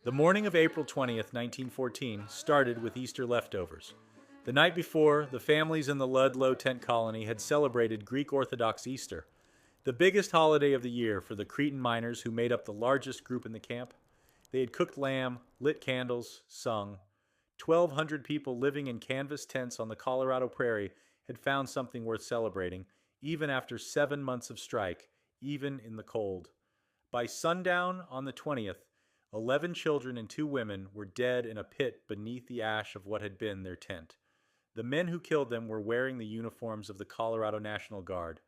The morning of April 20th, 1914, started with Easter leftovers. The night before, the families in the Ludlow tent colony had celebrated Greek Orthodox Easter, the biggest holiday of the year for the Cretan miners who made up the largest group in the camp. They had cooked lamb, lit candles, sung. 1,200 people living in canvas tents on the Colorado prairie had found something worth celebrating, even after 7 months of strike, even in the cold. By sundown on the 20th, 11 children and 2 women were dead in a pit beneath the ash of what had been their tent. The men who killed them were wearing the uniforms of the Colorado National Guard.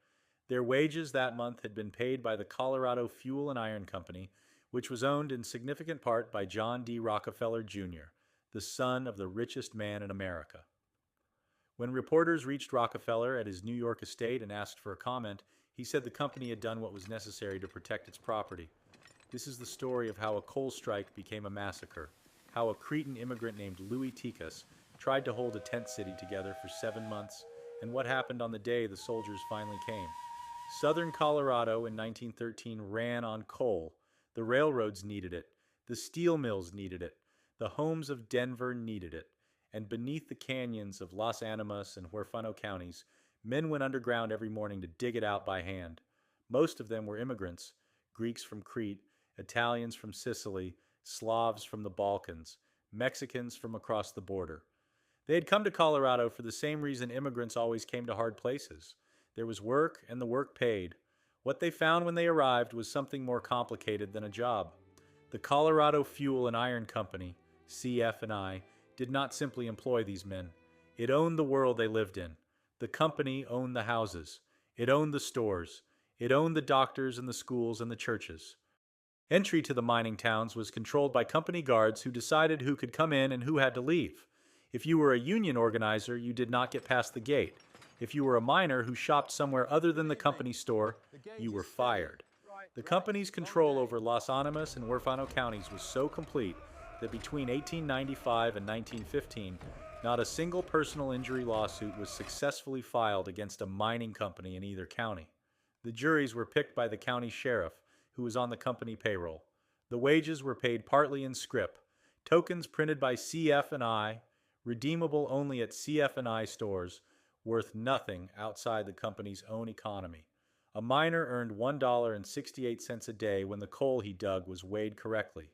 Their wages that month had been paid by the Colorado Fuel and Iron Company, which was owned in significant part by John D. Rockefeller Jr., the son of the richest man in America. When reporters reached Rockefeller at his New York estate and asked for a comment, he said the company had done what was necessary to protect its property. This is the story of how a coal strike became a massacre, how a Cretan immigrant named Louis Tikas tried to hold a tent city together for 7 months, and what happened on the day the soldiers finally came. Southern Colorado in 1913 ran on coal. The railroads needed it. The steel mills needed it. The homes of Denver needed it. And beneath the canyons of Los Animas and Huerfano counties, men went underground every morning to dig it out by hand. Most of them were immigrants, Greeks from Crete, Italians from Sicily, Slavs from the Balkans, Mexicans from across the border. They had come to Colorado for the same reason immigrants always came to hard places. There was work, and the work paid. What they found when they arrived was something more complicated than a job. The Colorado Fuel and Iron Company, CF&I, did not simply employ these men. It owned the world they lived in. The company owned the houses. It owned the stores. It owned the doctors and the schools and the churches. Entry to the mining towns was controlled by company guards who decided who could come in and who had to leave. If you were a union organizer, you did not get past the gate. If you were a miner who shopped somewhere other than the company store, you were fired. The company's control over Las Animas and Huerfano counties was so complete that between 1895 and 1915, not a single personal injury lawsuit was successfully filed against a mining company in either county. The juries were picked by the county sheriff, who was on the company payroll. The wages were paid partly in scrip, tokens printed by CF&I, redeemable only at CF&I stores, worth nothing outside the company's own economy. A miner earned $1.68 a day when the coal he dug was weighed correctly.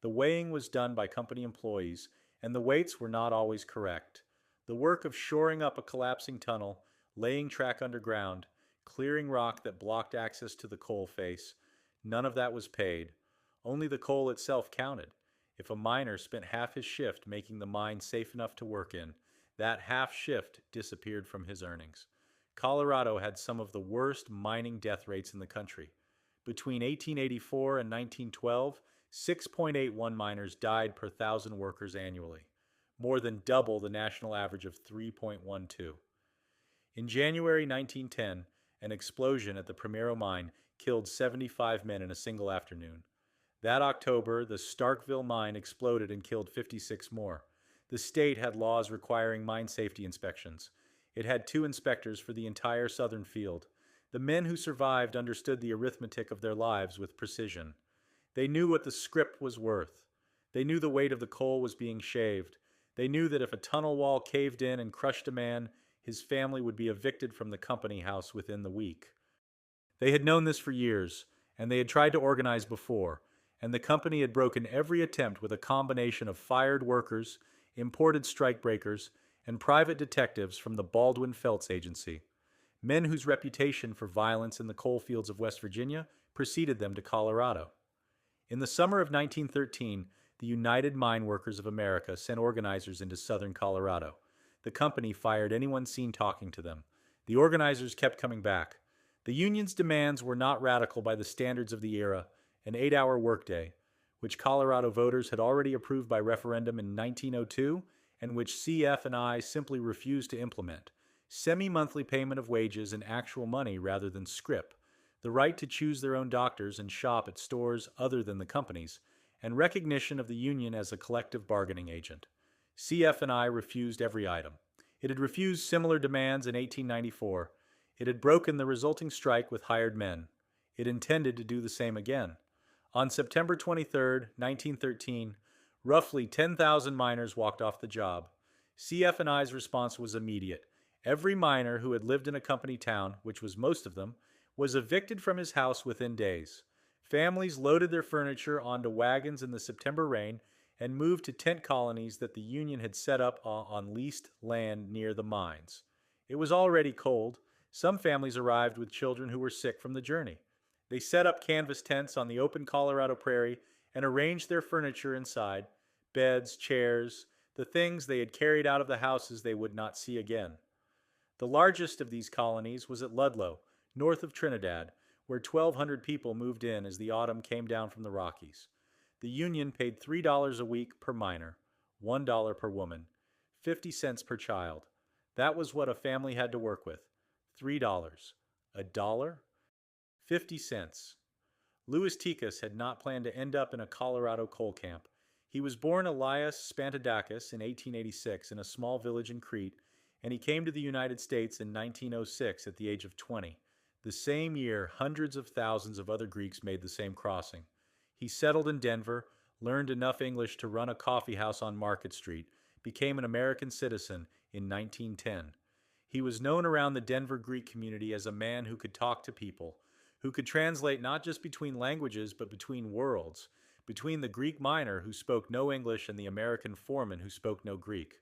The weighing was done by company employees, and the weights were not always correct. The work of shoring up a collapsing tunnel, laying track underground, clearing rock that blocked access to the coal face, none of that was paid. Only the coal itself counted. If a miner spent half his shift making the mine safe enough to work in, that half shift disappeared from his earnings. Colorado had some of the worst mining death rates in the country. Between 1884 and 1912, 6.81 miners died per 1,000 workers annually, more than double the national average of 3.12. In January 1910, an explosion at the Primero mine killed 75 men in a single afternoon. That October, the Starkville mine exploded and killed 56 more. The state had laws requiring mine safety inspections. It had 2 inspectors for the entire southern field. The men who survived understood the arithmetic of their lives with precision. They knew what the scrip was worth. They knew the weight of the coal was being shaved. They knew that if a tunnel wall caved in and crushed a man, his family would be evicted from the company house within the week. They had known this for years, and they had tried to organize before, and the company had broken every attempt with a combination of fired workers, imported strikebreakers, and private detectives from the Baldwin Felts Agency, men whose reputation for violence in the coal fields of West Virginia preceded them to Colorado. In the summer of 1913, the United Mine Workers of America sent organizers into southern Colorado. The company fired anyone seen talking to them. The organizers kept coming back. The union's demands were not radical by the standards of the era, an 8-hour workday, which Colorado voters had already approved by referendum in 1902 and which CF&I simply refused to implement, semi-monthly payment of wages in actual money rather than scrip, the right to choose their own doctors and shop at stores other than the company's, and recognition of the union as a collective bargaining agent. CF&I refused every item. It had refused similar demands in 1894. It had broken the resulting strike with hired men. It intended to do the same again. On September 23, 1913, Roughly 10,000 miners walked off the job. CF&I's response was immediate. Every miner who had lived in a company town, which was most of them, was evicted from his house within days. Families loaded their furniture onto wagons in the September rain and moved to tent colonies that the Union had set up on leased land near the mines. It was already cold. Some families arrived with children who were sick from the journey. They set up canvas tents on the open Colorado prairie and arranged their furniture inside: beds, chairs, the things they had carried out of the houses they would not see again. The largest of these colonies was at Ludlow, north of Trinidad, where 1,200 people moved in as the autumn came down from the Rockies. The Union paid $3 a week per miner, $1 per woman, 50 cents per child. That was what a family had to work with. $3. A dollar? 50 cents. Louis Ticus had not planned to end up in a Colorado coal camp. He was born Elias Spantadakis in 1886 in a small village in Crete, and he came to the United States in 1906 at the age of 20. The same year, hundreds of thousands of other Greeks made the same crossing. He settled in Denver, learned enough English to run a coffee house on Market Street, became an American citizen in 1910. He was known around the Denver Greek community as a man who could talk to people, who could translate not just between languages but between worlds, between the Greek miner who spoke no English and the American foreman who spoke no Greek.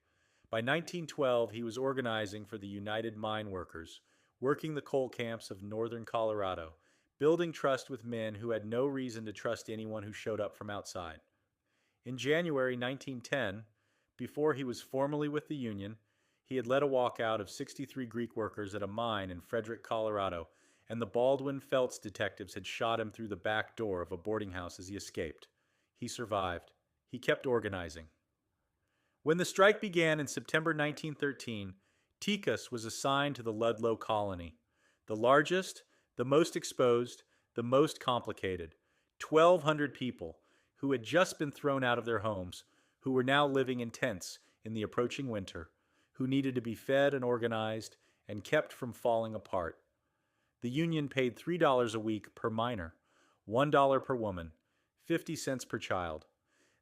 By 1912, he was organizing for the United Mine Workers, working the coal camps of northern Colorado, building trust with men who had no reason to trust anyone who showed up from outside. In January 1910, before he was formally with the Union, he had led a walkout of 63 Greek workers at a mine in Frederick, Colorado, and the Baldwin Felts detectives had shot him through the back door of a boarding house as he escaped. He survived. He kept organizing. When the strike began in September 1913, Ticus was assigned to the Ludlow colony, the largest, the most exposed, the most complicated. 1,200 people who had just been thrown out of their homes, who were now living in tents in the approaching winter, who needed to be fed and organized and kept from falling apart. The Union paid $3 a week per miner, $1 per woman, 50 cents per child.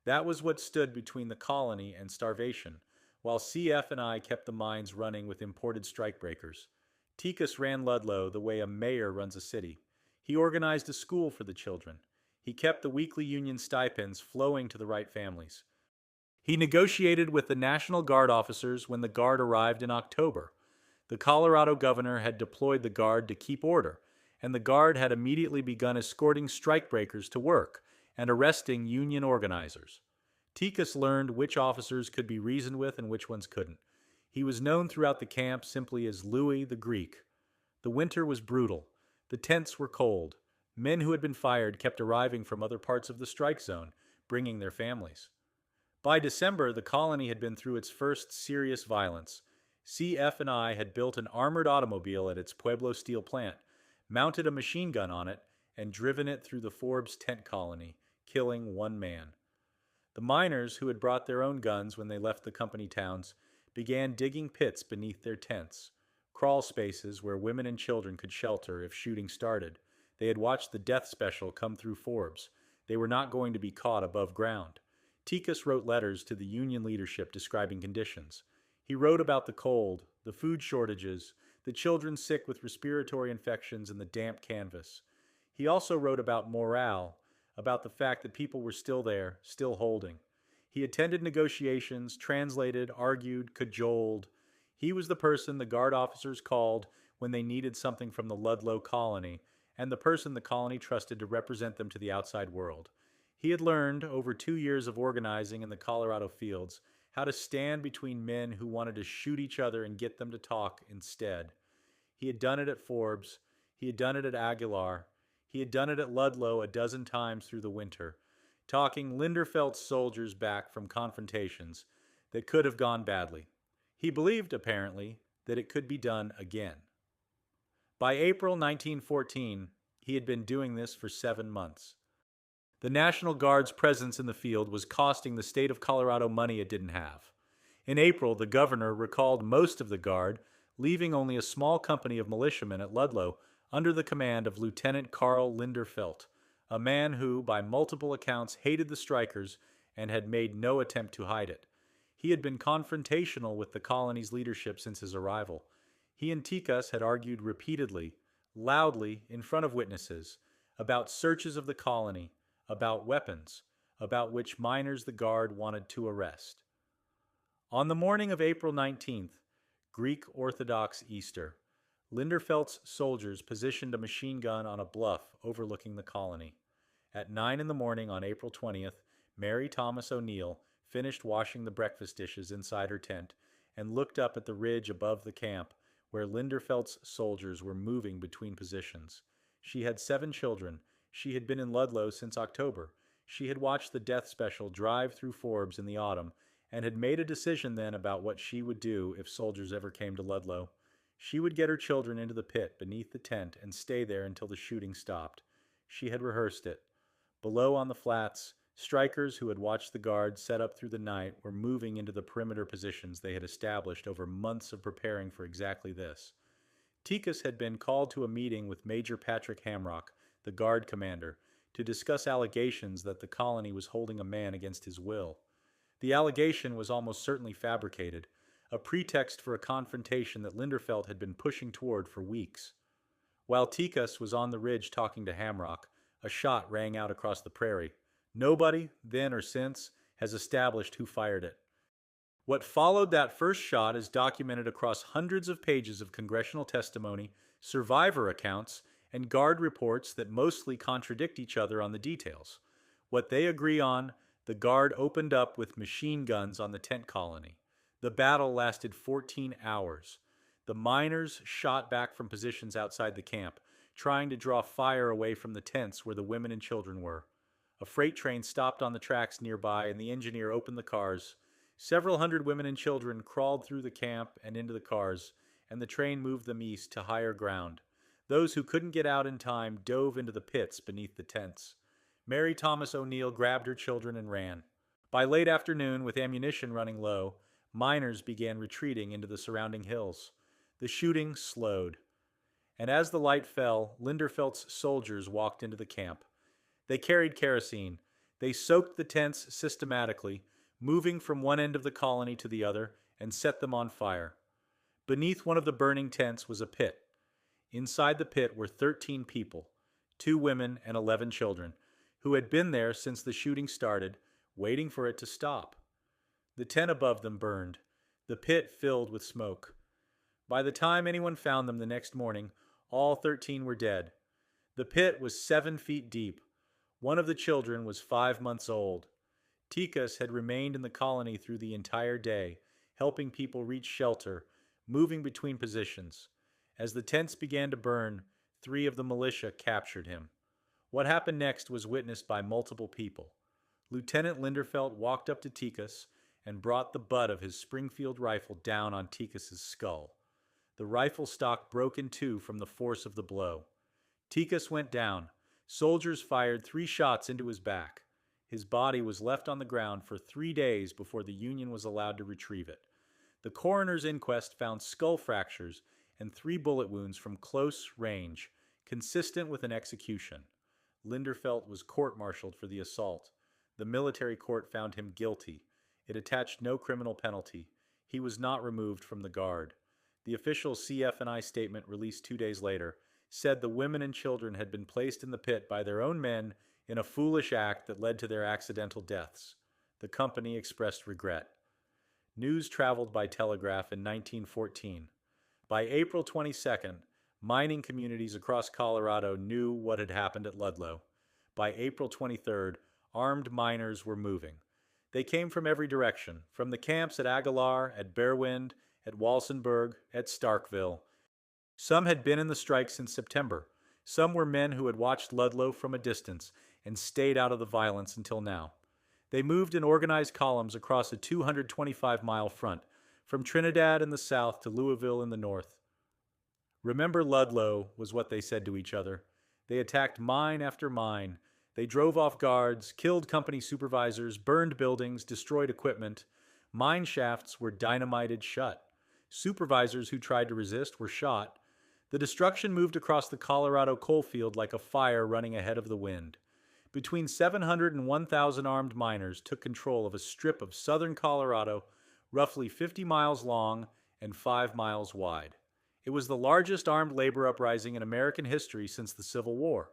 That was what stood between the colony and starvation, while CF&I kept the mines running with imported strikebreakers. Ticus ran Ludlow the way a mayor runs a city. He organized a school for the children. He kept the weekly Union stipends flowing to the right families. He negotiated with the National Guard officers when the Guard arrived in October. The Colorado governor had deployed the Guard to keep order, and the Guard had immediately begun escorting strikebreakers to work and arresting Union organizers. Ticus learned which officers could be reasoned with and which ones couldn't. He was known throughout the camp simply as Louis the Greek. The winter was brutal. The tents were cold. Men who had been fired kept arriving from other parts of the strike zone, bringing their families. By December, the colony had been through its first serious violence. CF&I had built an armored automobile at its Pueblo steel plant, mounted a machine gun on it, and driven it through the Forbes tent colony, killing one man. The miners, who had brought their own guns when they left the company towns, began digging pits beneath their tents, crawl spaces where women and children could shelter if shooting started. They had watched the death special come through Forbes. They were not going to be caught above ground. Ticus wrote letters to the Union leadership describing conditions. He wrote about the cold, the food shortages, the children sick with respiratory infections, and the damp canvas. He also wrote about morale, about the fact that people were still there, still holding. He attended negotiations, translated, argued, cajoled. He was the person the Guard officers called when they needed something from the Ludlow colony, and the person the colony trusted to represent them to the outside world. He had learned, over 2 years of organizing in the Colorado fields, how to stand between men who wanted to shoot each other and get them to talk instead. He had done it at Forbes. He had done it at Aguilar. He had done it at Ludlow a dozen times through the winter, talking Linderfelt's soldiers back from confrontations that could have gone badly. He believed, apparently, that it could be done again. By April 1914, he had been doing this for 7 months. The National Guard's presence in the field was costing the state of Colorado money it didn't have. In April, the governor recalled most of the Guard, leaving only a small company of militiamen at Ludlow under the command of Lieutenant Carl Linderfelt, a man who, by multiple accounts, hated the strikers and had made no attempt to hide it. He had been confrontational with the colony's leadership since his arrival. He and Tikas had argued repeatedly, loudly, in front of witnesses, about searches of the colony, about weapons, about which miners the guard wanted to arrest. On the morning of April 19th, Greek Orthodox Easter, Linderfelt's soldiers positioned a machine gun on a bluff overlooking the colony. At 9 in the morning on April 20th, Mary Thomas O'Neill finished washing the breakfast dishes inside her tent and looked up at the ridge above the camp where Linderfelt's soldiers were moving between positions. She had 7 children. She had been in Ludlow since October. She had watched the death special Drive Through Forbes in the autumn and had made a decision then about what she would do if soldiers ever came to Ludlow. She would get her children into the pit beneath the tent and stay there until the shooting stopped. She had rehearsed it. Below on the flats, strikers who had watched the guards set up through the night were moving into the perimeter positions they had established over months of preparing for exactly this. Tikas had been called to a meeting with Major Patrick Hamrock, the guard commander, to discuss allegations that the colony was holding a man against his will. The allegation was almost certainly fabricated, a pretext for a confrontation that Linderfelt had been pushing toward for weeks. While Tikas was on the ridge talking to Hamrock, a shot rang out across the prairie. Nobody, then or since, has established who fired it. What followed that first shot is documented across hundreds of pages of congressional testimony, survivor accounts, and guard reports that mostly contradict each other on the details. What they agree on, the guard opened up with machine guns on the tent colony. The battle lasted 14 hours. The miners shot back from positions outside the camp, trying to draw fire away from the tents where the women and children were. A freight train stopped on the tracks nearby and the engineer opened the cars. Several hundred women and children crawled through the camp and into the cars, and the train moved them east to higher ground. Those who couldn't get out in time dove into the pits beneath the tents. Mary Thomas O'Neill grabbed her children and ran. By late afternoon, with ammunition running low, miners began retreating into the surrounding hills. The shooting slowed. And as the light fell, Linderfelt's soldiers walked into the camp. They carried kerosene. They soaked the tents systematically, moving from one end of the colony to the other, and set them on fire. Beneath one of the burning tents was a pit. Inside the pit were 13 people, 2 women and 11 children, who had been there since the shooting started, waiting for it to stop. The tent above them burned, the pit filled with smoke. By the time anyone found them the next morning, all 13 were dead. The pit was 7 feet deep. One of the children was 5 months old. Tikas had remained in the colony through the entire day, helping people reach shelter, moving between positions. As the tents began to burn, 3 of the militia captured him. What happened next was witnessed by multiple people. Lieutenant Linderfelt walked up to Tikas and brought the butt of his Springfield rifle down on Tikas's skull. The rifle stock broke in 2 from the force of the blow. Tikas went down. Soldiers fired 3 shots into his back. His body was left on the ground for 3 days before the Union was allowed to retrieve it. The coroner's inquest found skull fractures and 3 bullet wounds from close range, consistent with an execution. Linderfelt was court-martialed for the assault. The military court found him guilty. It attached no criminal penalty. He was not removed from the guard. The official CF&I statement released 2 days later said the women and children had been placed in the pit by their own men in a foolish act that led to their accidental deaths. The company expressed regret. News traveled by telegraph in 1914. By April 22nd, mining communities across Colorado knew what had happened at Ludlow. By April 23rd, armed miners were moving. They came from every direction, from the camps at Aguilar, at Bearwind, at Walsenburg, at Starkville. Some had been in the strike since September. Some were men who had watched Ludlow from a distance and stayed out of the violence until now. They moved in organized columns across a 225-mile front, from Trinidad in the south to Louisville in the north. Remember Ludlow, was what they said to each other. They attacked mine after mine. They drove off guards, killed company supervisors, burned buildings, destroyed equipment. Mine shafts were dynamited shut. Supervisors who tried to resist were shot. The destruction moved across the Colorado coalfield like a fire running ahead of the wind. Between 700 and 1,000 armed miners took control of a strip of southern Colorado, roughly 50 miles long and 5 miles wide. It was the largest armed labor uprising in American history since the Civil War.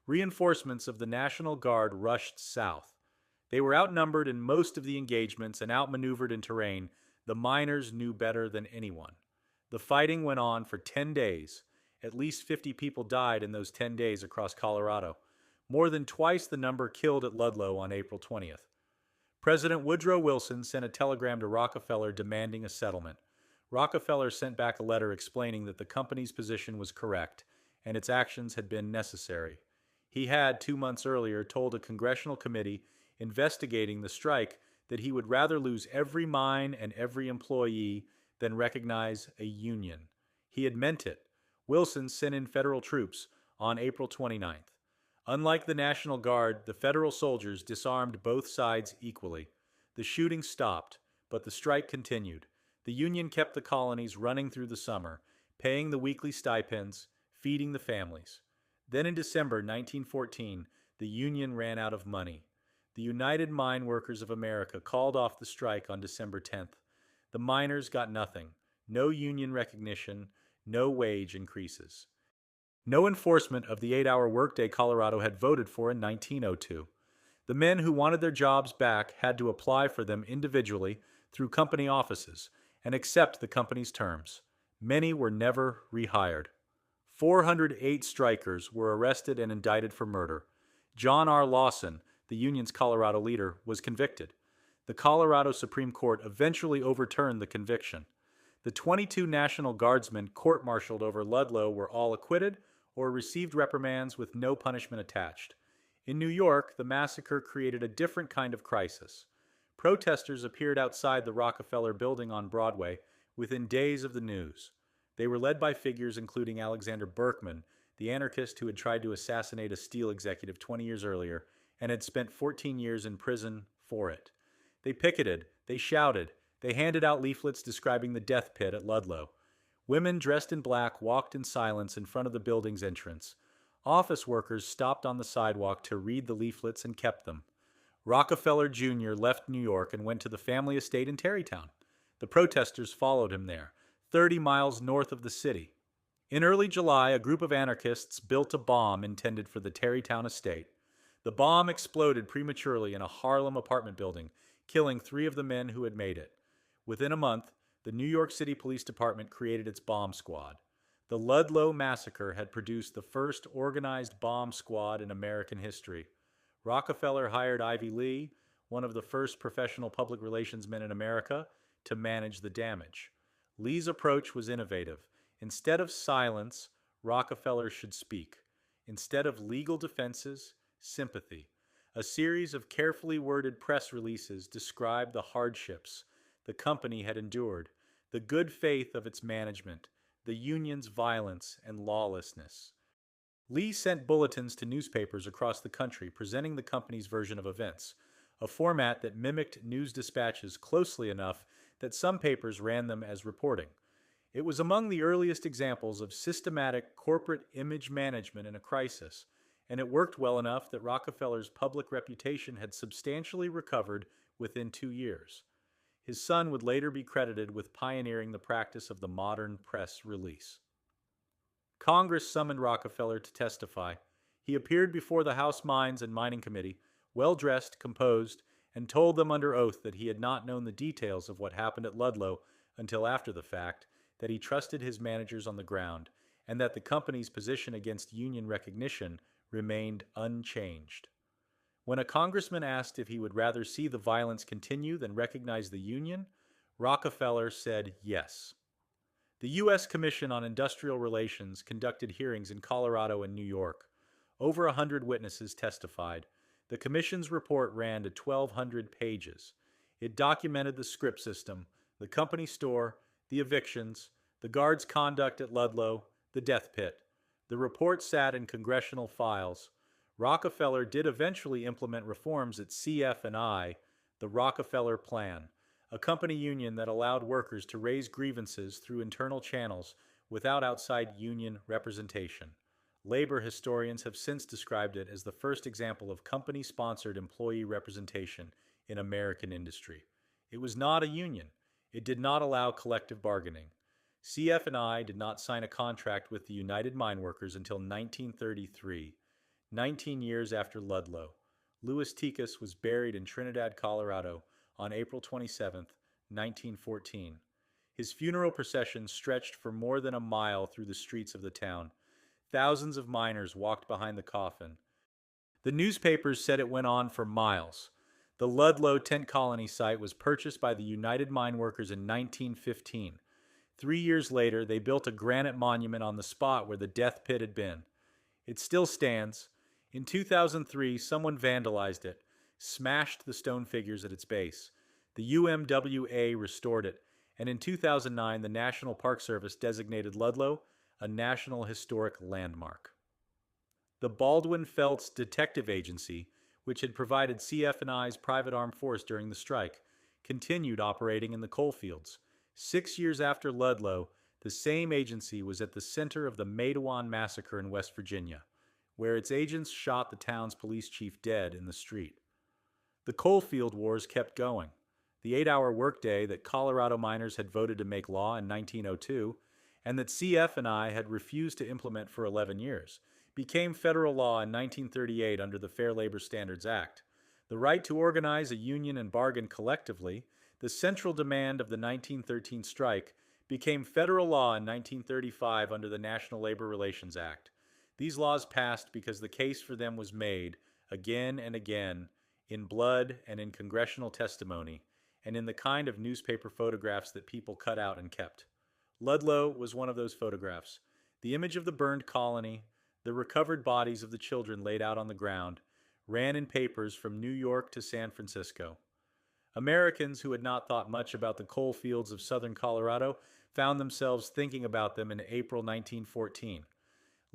Reinforcements of the National Guard rushed south. They were outnumbered in most of the engagements and outmaneuvered in terrain the miners knew better than anyone. The fighting went on for 10 days. At least 50 people died in those 10 days across Colorado, more than twice the number killed at Ludlow on April 20th. President Woodrow Wilson sent a telegram to Rockefeller demanding a settlement. Rockefeller sent back a letter explaining that the company's position was correct and its actions had been necessary. He had, 2 months earlier, told a congressional committee investigating the strike that he would rather lose every mine and every employee than recognize a union. He had meant it. Wilson sent in federal troops on April 29th. Unlike the National Guard, the federal soldiers disarmed both sides equally. The shooting stopped, but the strike continued. The Union kept the colonies running through the summer, paying the weekly stipends, feeding the families. Then in December 1914, the Union ran out of money. The United Mine Workers of America called off the strike on December 10th. The miners got nothing, no union recognition, no wage increases. No enforcement of the 8-hour workday Colorado had voted for in 1902. The men who wanted their jobs back had to apply for them individually through company offices and accept the company's terms. Many were never rehired. 408 strikers were arrested and indicted for murder. John R. Lawson, the Union's Colorado leader, was convicted. The Colorado Supreme Court eventually overturned the conviction. The 22 National Guardsmen court-martialed over Ludlow were all acquitted or received reprimands with no punishment attached. In New York, the massacre created a different kind of crisis. Protesters appeared outside the Rockefeller Building on Broadway within days of the news. They were led by figures including Alexander Berkman, the anarchist who had tried to assassinate a steel executive 20 years earlier and had spent 14 years in prison for it. They picketed, they shouted, they handed out leaflets describing the death pit at Ludlow. Women dressed in black walked in silence in front of the building's entrance. Office workers stopped on the sidewalk to read the leaflets and kept them. Rockefeller Jr. left New York and went to the family estate in Tarrytown. The protesters followed him there, 30 miles north of the city. In early July, a group of anarchists built a bomb intended for the Tarrytown estate. The bomb exploded prematurely in a Harlem apartment building, killing 3 of the men who had made it. Within a month, the New York City Police Department created its bomb squad. The Ludlow Massacre had produced the first organized bomb squad in American history. Rockefeller hired Ivy Lee, one of the first professional public relations men in America, to manage the damage. Lee's approach was innovative. Instead of silence, Rockefeller should speak. Instead of legal defenses, sympathy. A series of carefully worded press releases described the hardships the company had endured, the good faith of its management, the union's violence and lawlessness. Lee sent bulletins to newspapers across the country presenting the company's version of events, a format that mimicked news dispatches closely enough that some papers ran them as reporting. It was among the earliest examples of systematic corporate image management in a crisis, and it worked well enough that Rockefeller's public reputation had substantially recovered within 2 years. His son would later be credited with pioneering the practice of the modern press release. Congress summoned Rockefeller to testify. He appeared before the House Mines and Mining Committee, well-dressed, composed, and told them under oath that he had not known the details of what happened at Ludlow until after the fact, that he trusted his managers on the ground, and that the company's position against union recognition remained unchanged. When a congressman asked if he would rather see the violence continue than recognize the union, Rockefeller said yes. The U.S. Commission on Industrial Relations conducted hearings in Colorado and New York. Over 100 witnesses testified. The commission's report ran to 1,200 pages. It documented the scrip system, the company store, the evictions, the guards' conduct at Ludlow, the death pit. The report sat in congressional files. Rockefeller did eventually implement reforms at CF&I, the Rockefeller Plan, a company union that allowed workers to raise grievances through internal channels without outside union representation. Labor historians have since described it as the first example of company-sponsored employee representation in American industry. It was not a union. It did not allow collective bargaining. CF&I did not sign a contract with the United Mine Workers until 1933, 19 years after Ludlow. Louis Tikas was buried in Trinidad, Colorado on April 27, 1914. His funeral procession stretched for more than a mile through the streets of the town. Thousands of miners walked behind the coffin. The newspapers said it went on for miles. The Ludlow tent colony site was purchased by the United Mine Workers in 1915. 3 years later, they built a granite monument on the spot where the death pit had been. It still stands. In 2003, someone vandalized it, smashed the stone figures at its base. The UMWA restored it, and in 2009, the National Park Service designated Ludlow a National Historic Landmark. The Baldwin Felts Detective Agency, which had provided CF&I's private armed force during the strike, continued operating in the coal fields. 6 years after Ludlow, the same agency was at the center of the Ludlow Massacre in West Virginia, where its agents shot the town's police chief dead in the street. The coal field wars kept going. The 8-hour workday that Colorado miners had voted to make law in 1902 and that CF&I had refused to implement for 11 years, became federal law in 1938 under the Fair Labor Standards Act. The right to organize a union and bargain collectively, the central demand of the 1913 strike, became federal law in 1935 under the National Labor Relations Act. These laws passed because the case for them was made, again and again, in blood and in congressional testimony, and in the kind of newspaper photographs that people cut out and kept. Ludlow was one of those photographs. The image of the burned colony, the recovered bodies of the children laid out on the ground, ran in papers from New York to San Francisco. Americans who had not thought much about the coal fields of southern Colorado found themselves thinking about them in April 1914.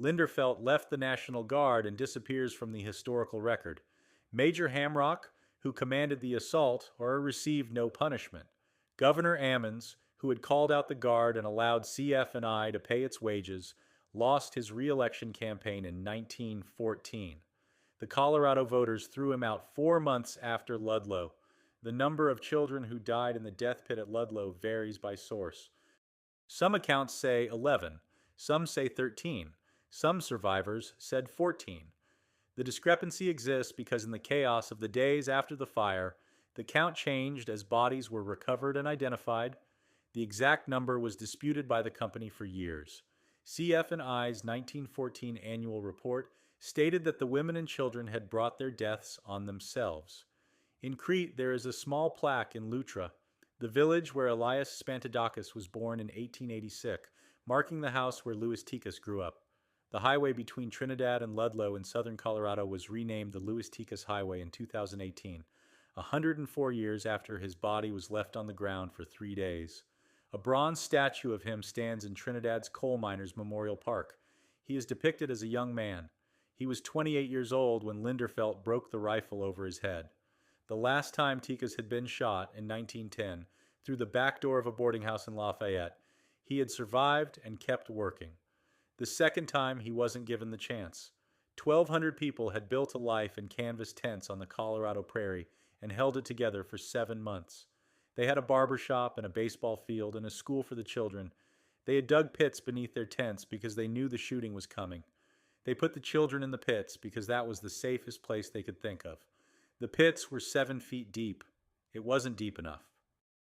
Linderfelt left the National Guard and disappears from the historical record. Major Hamrock, who commanded the assault, received no punishment. Governor Ammons, who had called out the Guard and allowed CF&I to pay its wages, lost his re-election campaign in 1914. The Colorado voters threw him out 4 months after Ludlow. The number of children who died in the death pit at Ludlow varies by source. Some accounts say 11, some say 13, some survivors said 14. The discrepancy exists because in the chaos of the days after the fire, the count changed as bodies were recovered and identified. The exact number was disputed by the company for years. CF&I's 1914 annual report stated that the women and children had brought their deaths on themselves. In Crete, there is a small plaque in Loutra, the village where Elias Spantidakis was born in 1886, marking the house where Louis Tikas grew up. The highway between Trinidad and Ludlow in southern Colorado was renamed the Louis Tikas Highway in 2018, 104 years after his body was left on the ground for 3 days. A bronze statue of him stands in Trinidad's Coal Miners Memorial Park. He is depicted as a young man. He was 28 years old when Linderfelt broke the rifle over his head. The last time Tikas had been shot, in 1910, through the back door of a boarding house in Lafayette, he had survived and kept working. The second time, he wasn't given the chance. 1,200 people had built a life in canvas tents on the Colorado prairie and held it together for 7 months. They had a barber shop and a baseball field and a school for the children. They had dug pits beneath their tents because they knew the shooting was coming. They put the children in the pits because that was the safest place they could think of. The pits were 7 feet deep. It wasn't deep enough.